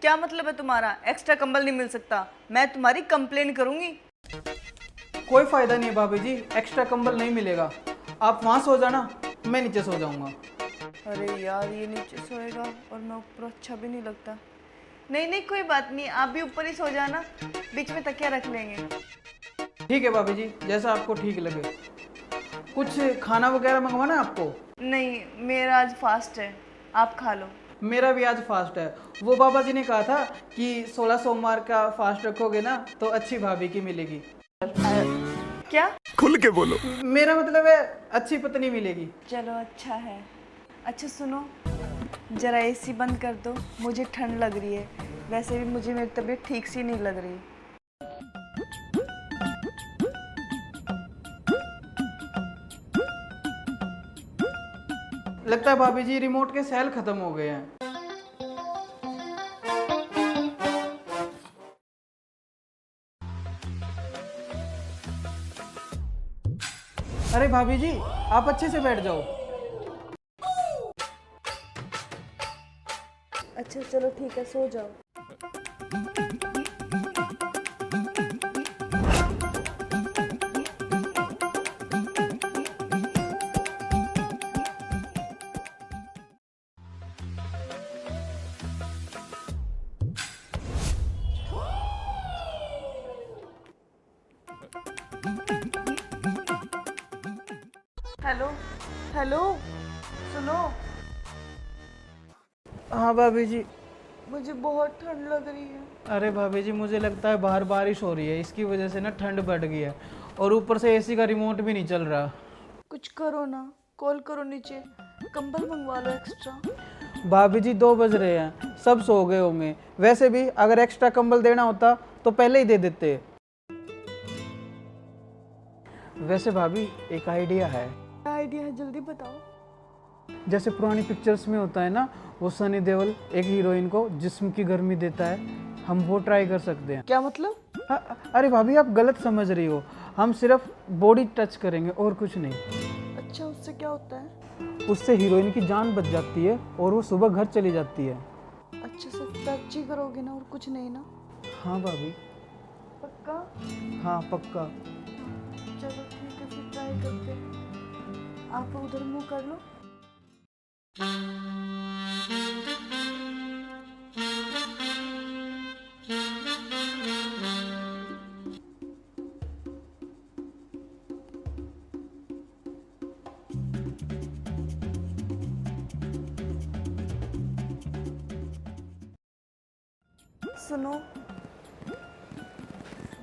क्या मतलब है तुम्हारा? एक्स्ट्रा कंबल नहीं मिल सकता? मैं तुम्हारी कंप्लेन करूंगी। कोई फायदा नहीं है भाभी जी, एक्स्ट्रा कंबल नहीं मिलेगा। आप वहाँ सो जाना, मैं नीचे सो जाऊंगा। अरे यार, ये नीचे सोएगा और मैं ऊपर अच्छा भी नहीं लगता। नहीं नहीं, कोई बात नहीं, आप भी ऊपर ही सो जाना, बीच में तकिया रख लेंगे। ठीक है भाभी जी, जैसा आपको ठीक लगे। कुछ खाना वगैरह मंगवाना है आपको? नहीं, मेरा आज फास्ट है, आप खा लो। मेरा भी आज फास्ट है। वो बाबा जी ने कहा था कि 16 सोमवार का फास्ट रखोगे ना तो अच्छी भाभी की मिलेगी। क्या? खुल के बोलो। मेरा मतलब है अच्छी पत्नी मिलेगी। चलो अच्छा है। अच्छा सुनो, जरा एसी बंद कर दो, मुझे ठंड लग रही है। वैसे भी मुझे मेरी तबीयत ठीक सी नहीं लग रही। लगता है भाभी जी रिमोट के सेल खत्म हो गए हैं। अरे भाभी जी, आप अच्छे से बैठ जाओ। अच्छा चलो ठीक है, सो जाओ। हेलो हेलो, सुनो, हाँ भाभी जी। मुझे बहुत ठंड लग रही है। अरे भाभी जी, मुझे लगता है बाहर बारिश हो रही है, इसकी वजह से ना ठंड बढ़ गई है और ऊपर से एसी का रिमोट भी नहीं चल रहा। कुछ करो ना, कॉल करो नीचे, कंबल मंगवा लो एक्स्ट्रा। भाभी जी 2 बज रहे हैं, सब सो गए होंगे। वैसे भी अगर एक्स्ट्रा कंबल देना होता तो पहले ही दे देते। वैसे भाभी एक आइडिया है। क्या आइडिया है, जल्दी बताओ। जैसे पुरानी पिक्चर्स में होता है ना, वो सनी देओल एक हीरोइन को जिस्म की गर्मी देता है, हम वो ट्राई कर सकते हैं। क्या मतलब? अरे भाभी आप गलत समझ रही हो, हम सिर्फ बॉडी टच करेंगे और कुछ नहीं। अच्छा, उससे क्या होता है? उससे हीरोइन की जान बच जाती है और वो सुबह घर चली जाती है। अच्छा, सिर्फ टच ही करोगे ना, और कुछ नहीं ना? हाँ भाभी। पक्का? हाँ पक्का। चलो ठीक है, फिर ट्राई करते हैं। आप उधर मुंह कर लो। सुनो,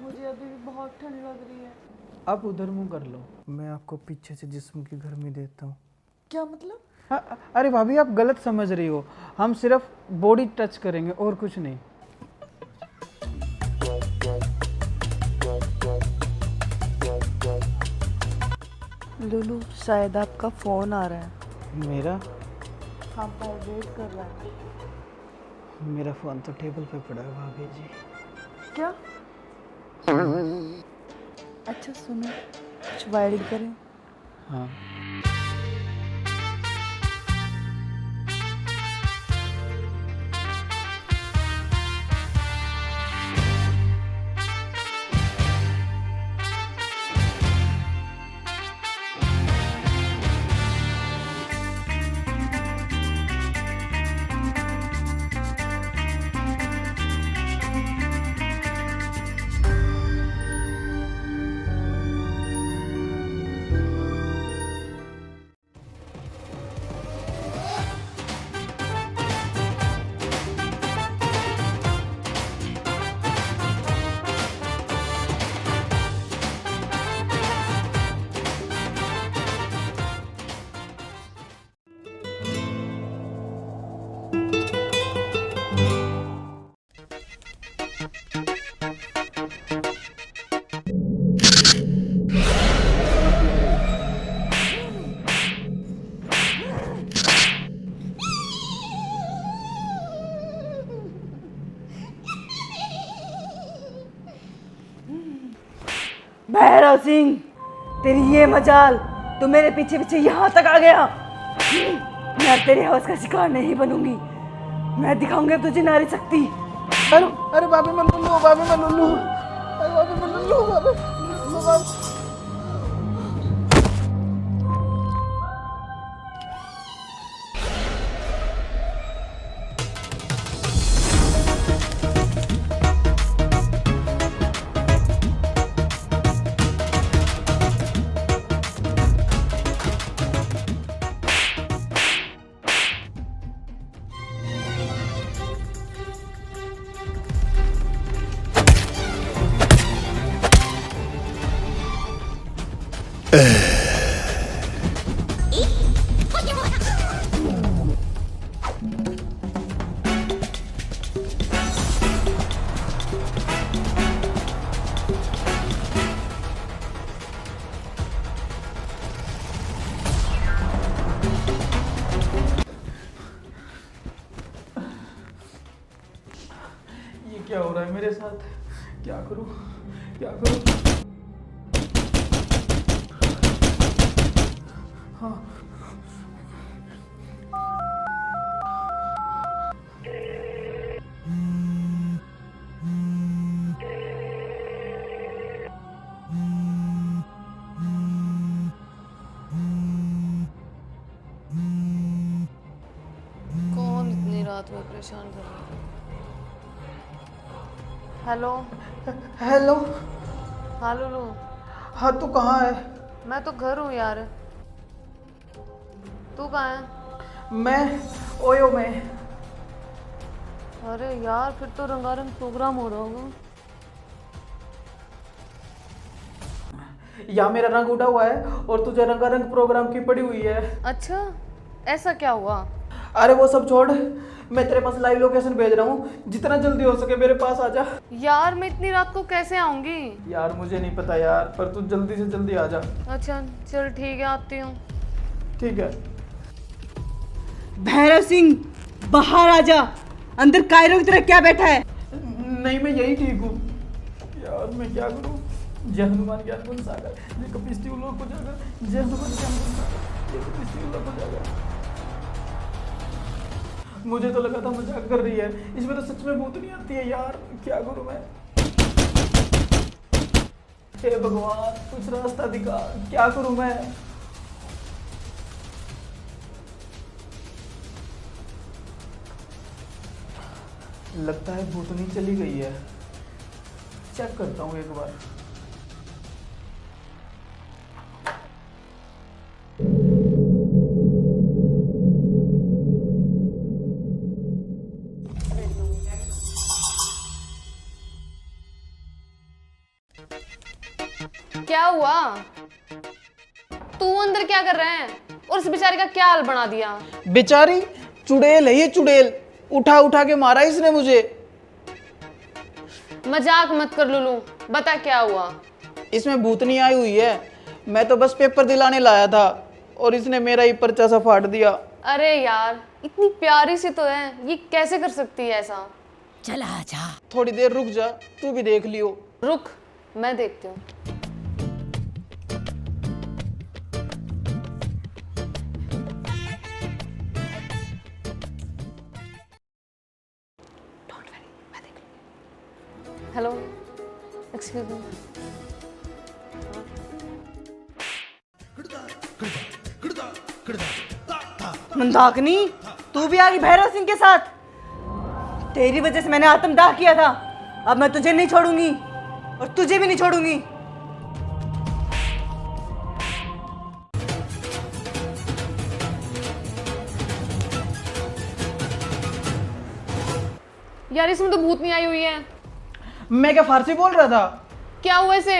मुझे अभी भी बहुत ठंड लग रही है। आप उधर मुंह कर लो, मैं आपको पीछे से जिस्म की गर्मी देता हूँ। क्या मतलब? अरे भाभी आप गलत समझ रही हो, हम सिर्फ बॉडी टच करेंगे और कुछ नहीं। लुलु, शायद आपका फोन आ रहा है। मेरा? हाँ, वाइब्रेट कर रहा है। मेरा फोन तो टेबल पे पड़ा है भाभी जी। क्या? अच्छा सुनो, कुछ वाइड करें। हाँ। भैरव सिंह, तेरी ये मजाल, तू मेरे पीछे पीछे यहाँ तक आ गया। मैं तेरी हवस का शिकार नहीं बनूंगी। मैं दिखाऊंगी तुझे नारी शक्ति। अरे अरे बाबे मैं लुल्लू, बाबे मैं लुल्लू, अरे बाबे मैं लुल्लू, बाबे लुल्लू, बाबे। ये क्या हो रहा है मेरे साथ? क्या करूं, क्या करूं? हाँ कौन इतनी रात में परेशान कर रहा है? हेलो। हेलो। हाँ लुलू, हाँ तू कहाँ है? मैं तो घर हूँ यार। तू कहाँ है? मैं ओयो में। अरे यार फिर तो रंगारंग प्रोग्राम हो रहा होगा। यहाँ मेरा रंग उड़ा हुआ है और तुझे रंगारंग प्रोग्राम की पड़ी हुई है। अच्छा, ऐसा क्या हुआ? अरे वो सब छोड़, मैं तेरे पास लाइव लोकेशन भेज रहा हूँ, जितना जल्दी हो सके मेरे पास आ जा। यार मैं इतनी रात को कैसे आऊंगी? यार मुझे नहीं पता यार, पर तू जल्दी से जल्दी आ जा। अच्छा चल ठीक है, आती हूँ। ठीक है। भैरव सिंह, बाहर आ जा। अंदर कायरों की तरह क्या बैठा है? नहीं मैं यही ठीक हूँ। यार मैं क्या करूँ? जय हनुमान ज्ञान गुण सागर, ये कपिस्ती उलोक को जाकर, जय हनुमान ज्ञान गुण सागर, ये कपिस्ती उलोक को जाकर। मुझे तो लगा था मजाक कर रही है, इसमें तो सच में भूत नहीं आती है यार। क्या करूँ मैं? हे भगवान कुछ रास्ता दिखा, क्या करूँ मैं? लगता है भूतनी चली गई है। चेक करता हूँ एक बार। क्या हुआ? तू अंदर क्या कर रहे हैं? और इस बेचारे का क्या हाल बना दिया? बेचारी चुड़ैल है ये, चुड़ैल उठा उठा के मारा इसने मुझे। मजाक मत कर लुलू, बता क्या हुआ? इसमें भूतनी आई हुई है, मैं तो बस पेपर दिलाने लाया था और इसने मेरा ही पर्चा सा फाड़ दिया। अरे यार इतनी प्यारी सी तो है, ये कैसे कर सकती है ऐसा? चला जा। थोड़ी देर रुक जा, तू भी देख लियो। रुक, मैं देखती हूँ। Hello, excuse me. मंदाकिनी, तू भी आ गई भैरव सिंह के साथ? तेरी वजह से मैंने आत्मदाह किया था। अब मैं तुझे नहीं छोड़ूंगी और तुझे भी नहीं छोड़ूंगी। यार इसमें तो भूतनी आई हुई है। मैं क्या फारसी बोल रहा था? क्या हुआ इसे?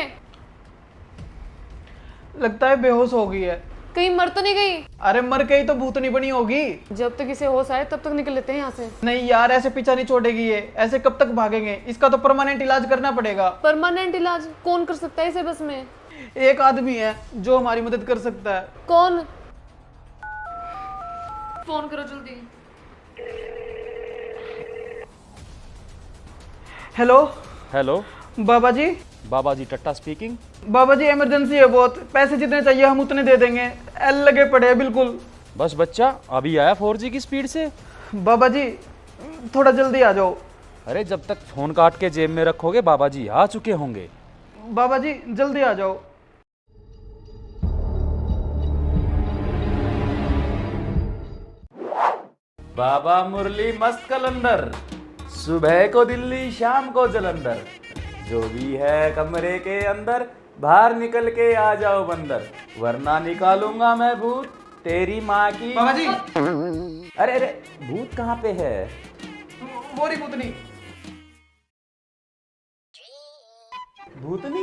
लगता है बेहोश हो गई है। कहीं मर तो नहीं गई? अरे मर गई तो भूतनी बनी होगी। जब तक इसे होश आए तब तक निकल लेते हैं यहाँ से। नहीं यार ऐसे पीछा नहीं छोड़ेगी ये, ऐसे कब तक भागेंगे? इसका तो परमानेंट इलाज करना पड़ेगा। परमानेंट इलाज कौन कर सकता है इसे बस में? एक आदमी है जो हमारी मदद कर सकता है। कौन? फोन करो जल्दी। हेलो हेलो, बाबा जी। बाबा जी टट्टा स्पीकिंग। बाबा जी इमरजेंसी है बहुत, पैसे जितने चाहिए हम उतने दे देंगे। एल लगे पड़े हैं बिल्कुल। बस बच्चा अभी आया 4G की स्पीड से। बाबा जी थोड़ा जल्दी आ जाओ। अरे जब तक फोन काट के जेब में रखोगे बाबा जी आ चुके होंगे। बाबा जी जल्दी आ जाओ। बाबा मुरली मस्त कलंदर, सुबह को दिल्ली शाम को जलंधर, जो भी है कमरे के अंदर बाहर निकल के आ जाओ बंदर, वरना निकालूंगा मैं भूत तेरी माँ की। बाबा जी अरे अरे भूत कहाँ पे है? वो रही भूतनी। भूतनी?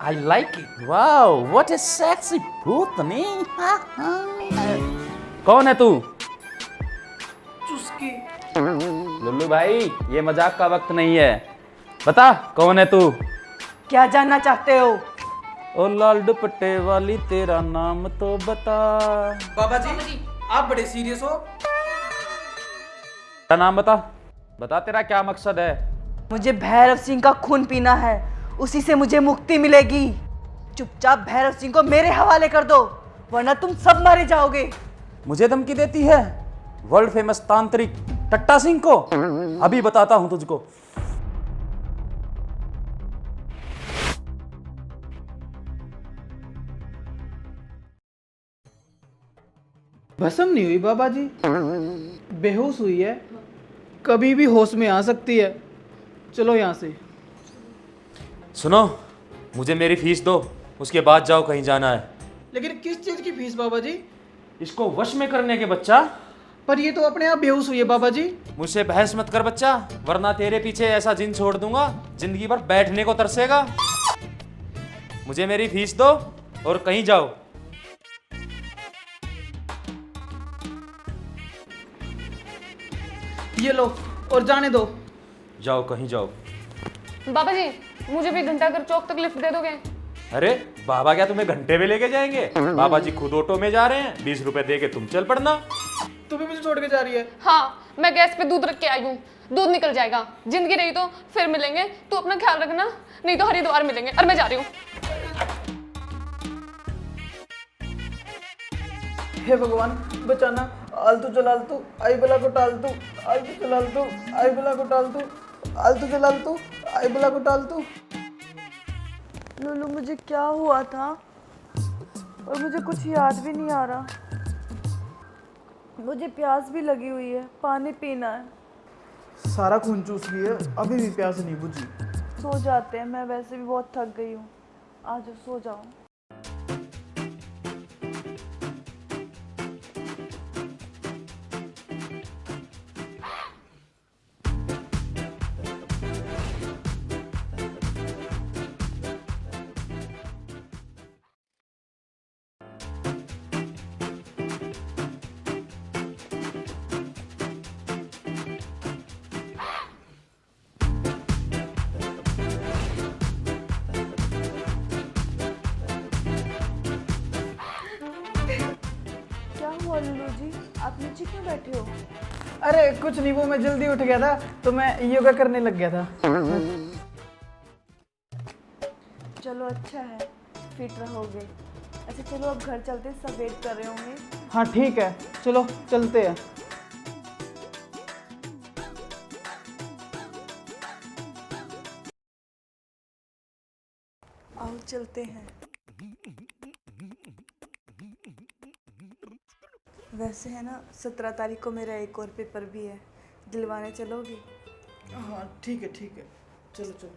I like it. Wow, what a sexy भूतनी। कौन है तू? चुस्की। लुल्लू भाई ये मजाक का वक्त नहीं है, बता कौन है तू? क्या जानना चाहते हो? ओ लाल दुपट्टे वाली तेरा नाम तो बता। बाबा जी आप बड़े सीरियस हो। तेरा नाम बता, बता तेरा क्या मकसद है? मुझे भैरव सिंह का खून पीना है, उसी से मुझे मुक्ति मिलेगी। चुपचाप भैरव सिंह को मेरे हवाले कर दो, वरना तुम सब मारे जाओगे। मुझे धमकी देती है वर्ल्ड फेमस तांत्रिक टट्टा सिंह को? अभी बताता हूं तुझको। भस्म नहीं हुई बाबा जी, बेहोश हुई है, कभी भी होश में आ सकती है। चलो यहाँ से। सुनो, मुझे मेरी फीस दो, उसके बाद जाओ कहीं जाना है। लेकिन किस चीज की फीस बाबा जी? इसको वश में करने के बच्चा। पर ये तो अपने आप बेहोश हुई है बाबा जी। मुझसे बहस मत कर बच्चा, वरना तेरे पीछे ऐसा जिन छोड़ दूंगा जिंदगी भर बैठने को तरसेगा। मुझे मेरी फीस दो और कहीं जाओ। ये लो और जाने दो। जाओ कहीं जाओ। बाबा जी मुझे भी घंटा घर चौक तक लिफ्ट दे दोगे? अरे बाबा क्या तुम्हें घंटे में लेके जाएंगे? बाबा जी खुद ऑटो में जा रहे हैं, 20 रुपए दे के तुम चल पड़ना। तू भी मुझे छोड़ के जा रही है? हाँ, मैं गैस पे दूध रख के आई हूँ, दूध निकल जाएगा। जिंदगी रही तो फिर मिलेंगे, तू अपना ख्याल रखना, नहीं तो हरिद्वार मिलेंगे। और मैं जा रही हूँ। हे भगवान बचाना। आलतू चलालतू आई बला को टालतू, आलतू चलालतू आई बला को टालतू, आलतू चलालतू आई बला को टालतू। लुल्लू मुझे क्या हुआ था और मुझे कुछ याद भी नहीं आ रहा। मुझे प्यास भी लगी हुई है, पानी पीना है। सारा खून चूस गई है, अभी भी प्यास नहीं बुझी। सो जाते हैं, मैं वैसे भी बहुत थक गई हूँ। आज सो जाओ। क्या हुआ लुल्लू जी, आप नीचे क्यों बैठे हो? अरे कुछ नहीं, वो मैं जल्दी उठ गया था तो मैं योगा करने लग गया था। चलो अच्छा है, फिट रहोगे। अच्छा चलो अब घर चलते, सब वेट कर रहे होंगे। हाँ ठीक है, चलो चलते हैं। आओ चलते हैं। वैसे है ना, 17 तारीख को मेरा एक और पेपर भी है, दिलवाने चलोगे? हाँ ठीक है, चलो चलो।